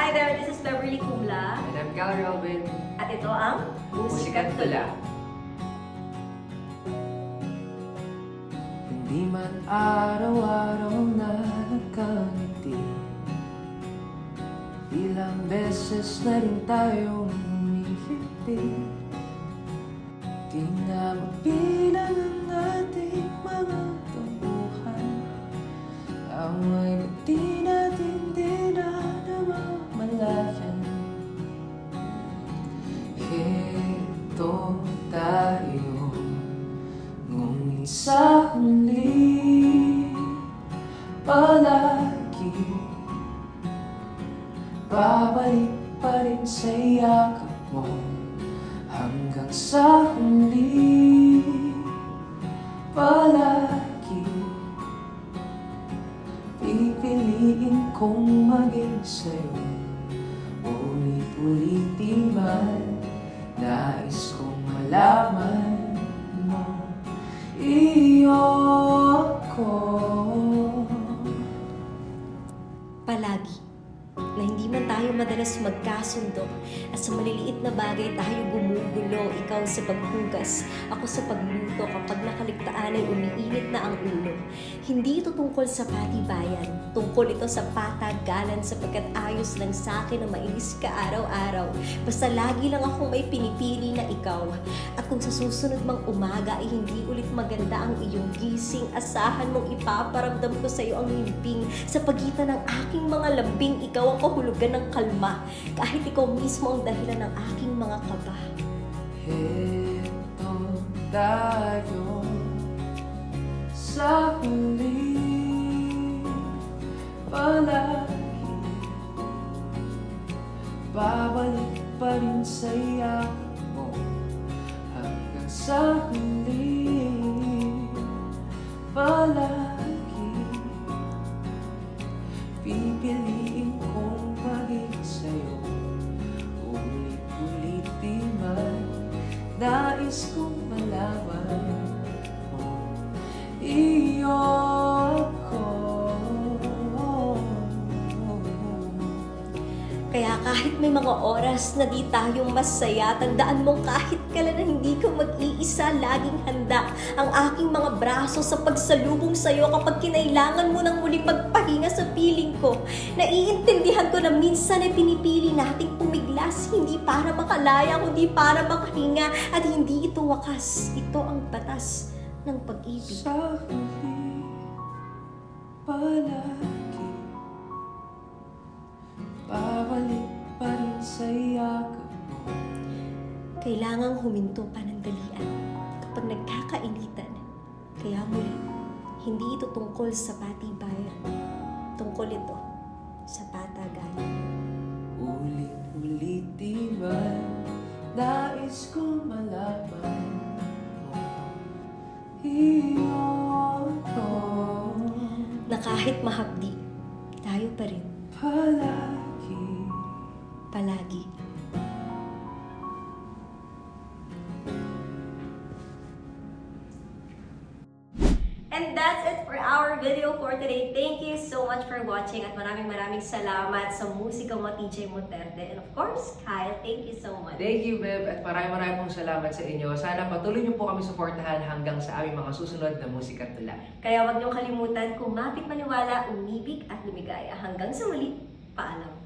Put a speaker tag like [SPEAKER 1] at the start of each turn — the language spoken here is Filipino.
[SPEAKER 1] Hi there, this is Beverly Kumla.
[SPEAKER 2] And I'm Gal Robin.
[SPEAKER 1] At ito ang
[SPEAKER 2] Musika't Tula. Hindi man araw-araw na nagkangiti, ilang beses na rin tayong humihiti. Di na mabilang ang ating mga tambuhan, away na di natin din na namamalayan. Heto tayo, ngunit sa huli palagi babalik pa rin sa yakap mo. Hanggang sa huli palagi pipiliin kong maging sa'yo. Ulit-ulit di man nais kong malaman mo iyo ko.
[SPEAKER 1] Palagi na hindi man tayo madalas magkasundo at sa maliliit na bagay tayo gumugulo. Ikaw sa paghugas, ako sa pagluto. Kapag nakaligtaan ay umiinit na ang ulo. Hindi ito tungkol sa patibayan, tungkol ito sa patagalan, sapagkat ayos lang sa akin na mainis ka araw-araw. Basta lagi lang akong may pinipili na ikaw. At kung sa susunod mang umaga ay hindi ulit maganda ang iyong gising, asahan mong ipaparamdam ko sa iyo ang limping. Sa pagitan ng aking mga lambing, ikaw ang kahulugan ng kalma, kahit ikaw mismo ang dahilan ng aking mga kaba.
[SPEAKER 2] Heto tayo sa huli palagi babalik pa rin sa yakap mo. Hanggang sa huli palagi pipiliin kong maging sa'yo. Ulit-ulit di man nais kong malaman mo iyo ko.
[SPEAKER 1] Kaya kahit may mga oras na di tayo masaya, tandaan mong kahit kailan na hindi ka mag-iisa, laging handa ang aking mga braso sa pagsalubong sa'yo kapag kinailangan mo nang muling magpahinga sa piling ko. Naiintindihan ko na minsan ay pinipili nating pumiglas, hindi para makalaya, kundi para makahinga. At hindi ito wakas, ito ang batas ng pag-ibig.
[SPEAKER 2] Sa huli palagi babalik pa rin sa yakap mo.
[SPEAKER 1] Kailangang huminto panandalian kapag nagkakainitan. Kaya muli, hindi ito tungkol sa patibayan. Tungkol ito sa patagalan.
[SPEAKER 2] Ulit-ulit di man nais kong malaman mo iyo ko.
[SPEAKER 1] Na kahit mahapdi, tayo pa rin. Palagi. And that's it for our video for today. Thank you so much for watching at maraming salamat sa musika mo, TJ Monterde. And of course, Kyle, thank you so much.
[SPEAKER 2] Thank you, Bev, at maraming pong salamat sa inyo. Sana patuloy niyo po kami suportahan hanggang sa aming mga susunod na Musika't Tula.
[SPEAKER 1] Kaya huwag niyong kalimutan, kumapit maniwala, umibig at lumigaya. Hanggang sa muli, paalam.